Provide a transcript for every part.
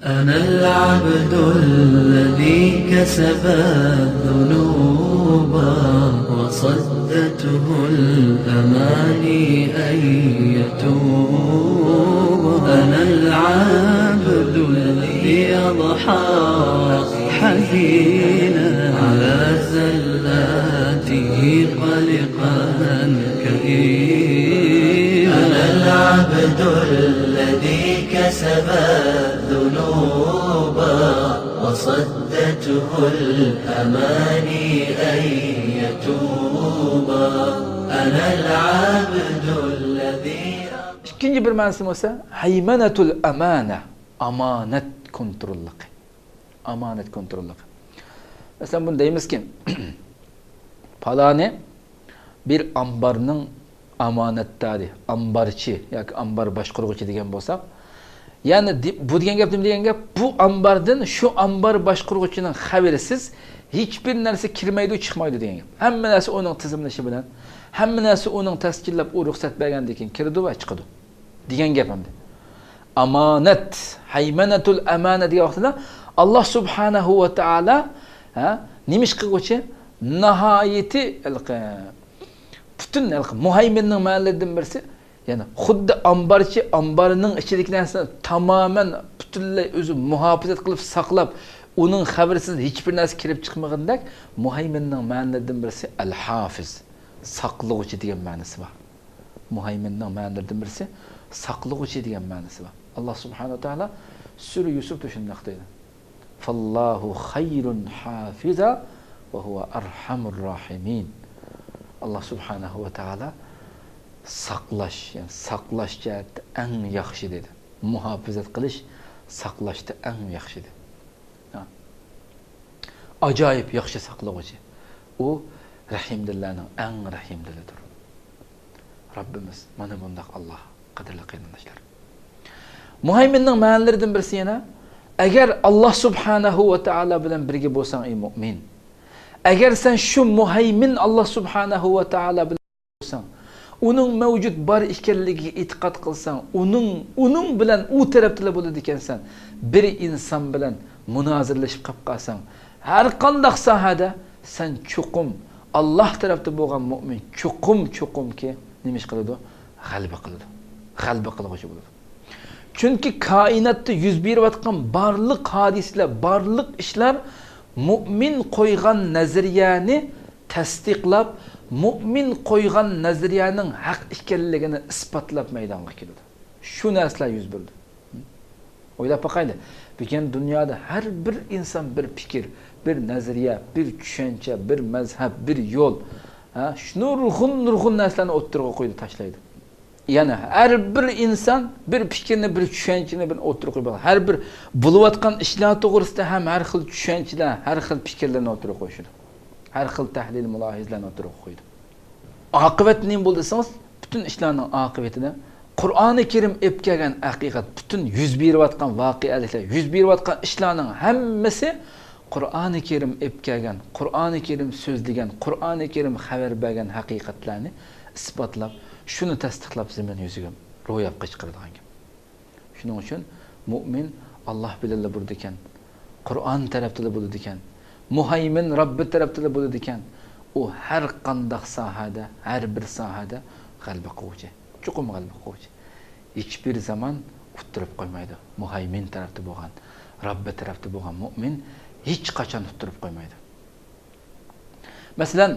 أنا العبد الذي كسب الذنوب وصدته الأماني أن يتوب. أنا العبد الذي أضحى حزينا على زلاته قلقا كئيبا. أنا العبد الذي كسب الذنوب وصدته الأماني أن يتوب. أنا العبد الذي İkinci bir manası olsa haymenetul amana, amanet kontrollü. Amanet kontrollü. Mesela bunu deyimiz ki palane bir ambarının amanetdari, ambarçı, yani ambar başkurucu degen bolsak, yani bu degen gap, bu ambardan şu ambar başkurucu'nun haberisiz hiçbir narsa kirmeydi, çıkmaydı degen gap. Hamma narsa onun tizimleşi bilen, hamma narsa onun taskillab, o ruhsat bergandan kirdi ve chiqdi. Degen gap hamda. Amanet, haymenetul amana degan vaqtida Allah subhanahu ve taala nimish qilguchi nihoyati bütün muhayminning ma'nolaridan birisi, yani xuddi ambarchi ambarining ichidagi narsani tamamen butunlay o'zi muhofazat qilib saqlab, uning xabarisiz hech bir narsa kirib chiqmagandek, muhayminning ma'nolaridan birisi al-hafiz, saqlovchi degan ma'nosi bor. Muhayminning ma'nolaridan birisi saqlovchi degan ma'nosi bor. Allah subhanahu wa taala Sura Yusufda shunday deydi. Fallahu hayrun hafiza ve huve arhamur rahimin. Allah subhanahu wa taala saqlash, yani saqlash jihatda eng yaxshi dedi. Muhofazat qilish saqlashda eng yaxshi dedi. Ajoyib yaxshi saqlovchi. U rahimdillarning eng rahimdilidir. Rabbimiz mana bundaq Allah, qadrli qarindoshlar. Muhayminning ma'nolaridan birisi yana, agar Allah subhanahu wa taala bilan birga bo'lsang ey mu'min, agar sen şu muhaymin Allah subhanahu wa taala bilan bo'lsang, uning mavjud bor ekanligiga e'tiqod qilsang, uning bilan u tarafda bo'ladi ekansan, bir inson bilan munozirlashib qolib qolsang, har qanday sohada sen chuqum Allah tarafda bo'lgan mu'min chuqumki nima ish qiladi? G'alaba qiladi. G'alaba qiluvchi bo'ladi. Chunki koinotda yuz berayotgan barliq hodisalar, barliq ishlar mu'min qo'ygan nazariyani tasdiqlab, mu'min qo'ygan nazariyaning haq ekanligini isbotlab maydonga keladi. Shu narsalar yuz berdi. O'ylab boqaylik. Bugun dunyoda har bir inson bir fikr, bir nazariya, bir tushuncha, bir mazhab, bir yo'l, shuni nurg'un narsalarni o'ttirga qo'ydi, tashlaydi. Yani her bir insan bir fikrini, bir tushunchani bir o'ttirib qo'yib, har bir bo'layotgan ishlar to'g'risida ham har xil tushunchalar, har xil fikrlarni o'ttirib qo'yishdi. Har xil tahlil mulohizlarni o'ttirib qo'ydi. Oqibat nima bo'ldi desangiz, bütün ishlarning oqibatida Qur'oni Karim olib kelgan haqiqat, bütün yuz berayotgan voqealiklar, yuz berayotgan ishlarning hammasi Qur'oni Karim olib kelgan, Qur'oni Karim so'zlagan, Qur'oni Karim xabar bergan haqiqatlarni isbotlab, shuni tasdiqlab zamin yuziga ro'yobga chiqaradigan gap. Shuning uchun mu'min Alloh bilan bo'ladi ekan, Qur'on tarafida bo'ladi ekan, muhaymin Robbi tarafida bo'ladi ekan, u har qanday sohada, har bir sohada g'alaba qiluvchi, chuqur g'alaba qiluvchi. Hech bir zaman o'ttirib qo'ymaydi. Muhaymin tarafida bo'lgan, Robbi tarafida bo'lgan mu'min hech qachon o'ttirib qo'ymaydi. Masalan,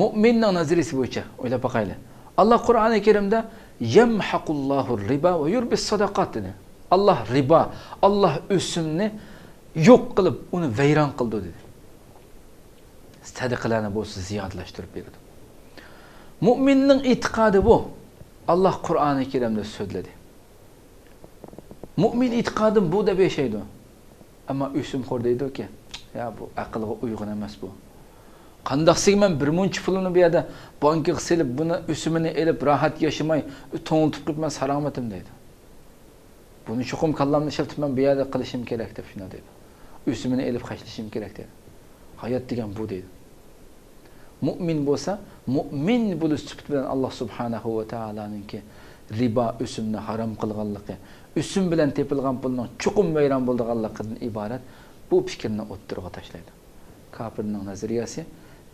mu'minning nazariyasi bo'yicha o'ylab boqaylik. Allah Qur'oni Karimda yamhaqullohu riba va yurbis sadaqat dedi. Allah riba, Allah o'simni yo'q qilib, uni vayron qildi dedi. Sadaqalarni bo'lsa ziyodlashtirib berdi. Mu'minning e'tiqodi bu. Allah Qur'oni Karimda so'zladi. Mu'min e'tiqodim bu deb yashaydi. Ammo o'simxo'r deydi-ki, ya bu aqlga uyg'un emas bu. Qandaqsiman bir muncha pulini bu yerda bankaga silib, buni o'simini elib rohat yashamay, to'ngiltib qo'yman salomatim deydi. Buni chuqum kallamni ishlatib bu yerda qilishim kerak deb shuna deydi. O'simini elib qashlashim kerak deydi. Hayot degan bu deydi. Mu'min bo'lsa, mu'min bo'lish sifati bilan Alloh subhanahu va taolaninki riba o'simni harom qilganligi, o'sim bilan tepilgan pulning chuqum vayron bo'lganligidan iborat bu fikrni o'ttirg'a tashlaydi. Kafirning nazariyasi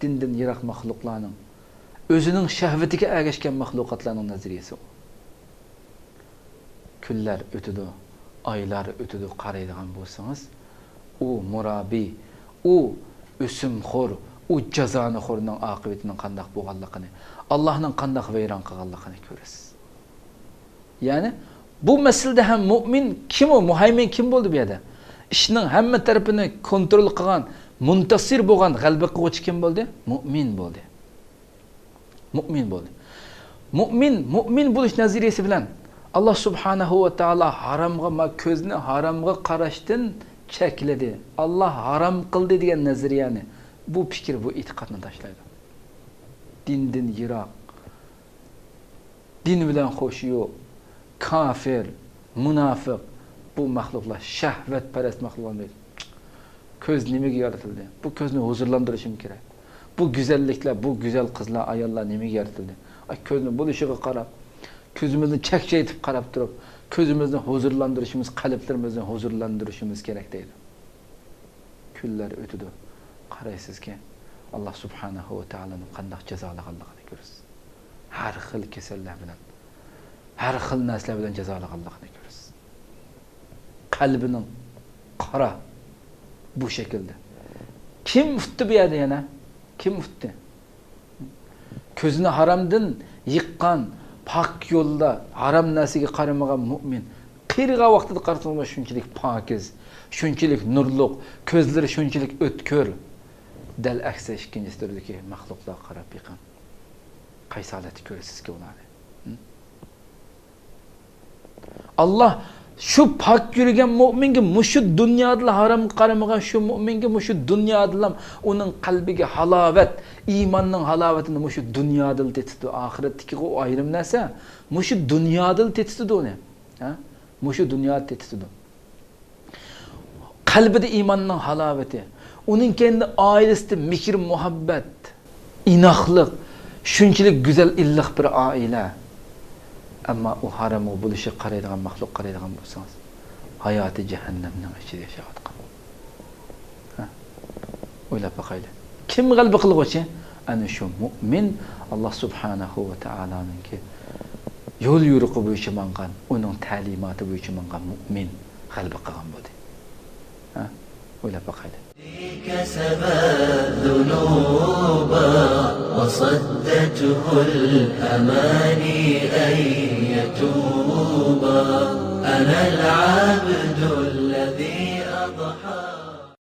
dindan yiroq maxluqlarning o'zining shahvatiga ergashgan maxluqotlarning nazariyasi. Kunlar o'tidi, oylar o'tidi qaraydigan bo'lsangiz, u murabiy, u o'simxo'r, u jazonixo'rning oqibatining qanday bo'lganligini, Allohning qanday vayron qilganligini ko'rasiz. Ya'ni bu masalada ham mu'min kim o, muhaymin kim bo'ldi bu yerda? Ishning hamma tarafini kontrol qilgan, muntasir bo'lgan, g'alaba qiluvchi kim bo'ldi? Mu'min bo'ldi. Mu'min bo'ldi. Mu'min bo'lish nazariyasi bilan Allah subhanahu va taolo haromga, ko'zni haromga qarashdan chekladi. Allah harom qildi degan nazariyani, bu fikr, bu e'tiqodni tashlaydi. Dindan yiroq, din bilan xo'shi yo'q, kafir, munofiq bu maxluqlar shahvatparast maxluqlar. Ko'z nimaga yaratildi? Bu ko'zni huzurlantirishim kerak. Bu go'zalliklar, bu go'zal qizlar, ayollar nimaga yaratildi? Ko'zni bo'lishiga qarab, ko'zimizni chakchaytib qarab turib, ko'zimizni huzurlantirishimiz, qalblarimizni huzurlantirishimiz kerak deydi. Kunlar o'tidi. Qaraysizki, Alloh subhanahu va taoloning qanday jazolaganligini ko'rasiz. Har xil kasallar bilan, har xil narsalar bilan jazolaganligini ko'rasiz. Qalbining qora bu shaklda. Kim futdi bu yerda yana? Kim futdi? Ko'zini haromdan yiqqan, pak yo'lda harom narsaga qaramagan mu'min qirg'a vaqtida qarasanglar shunchalik pokiz, shunchalik nurliq, ko'zlari shunchalik o'tkir. Dal aksi ikkinchi turdagi maxluqlar qarab yiqqan. Qaysi holatni ko'rasizki ularni? Allah şu pak yürügen mu'minga mushu dunyoda haram qaramagan shu mu'minga mushu dunyoda uning qalbiga halovat, iymonning halovatini mushu dunyoda tetdi. Oxiratdagi o ayrim narsa mushu dunyoda tetdi uni. Ha? Mushu dunyoda tetdi. Qalbida iymonning halovati, uning kendi oilasida mehr, muhabbat, inoqlik, shunchalik go'zal illiq bir oila. Amma u haram bo'lishi qaraydigan maxluq qaraydigan bo'lsangiz, hayoti jahannamning ichida yashayotgan. Ha? O'ylab boqaylik. Kim g'alaba qilg'uchi? Ana shu mu'min, Alloh subhanahu va taoloning yo'l yo'riqi bo'yicha mangan, uning ta'limoti bo'yicha mangan mu'min g'alaba qilgan bo'ldi. Ha? O'ylab boqaylik. كسبت ذنوبا وصدته الأماني أن يتوبا أنا العبد الذي أضحى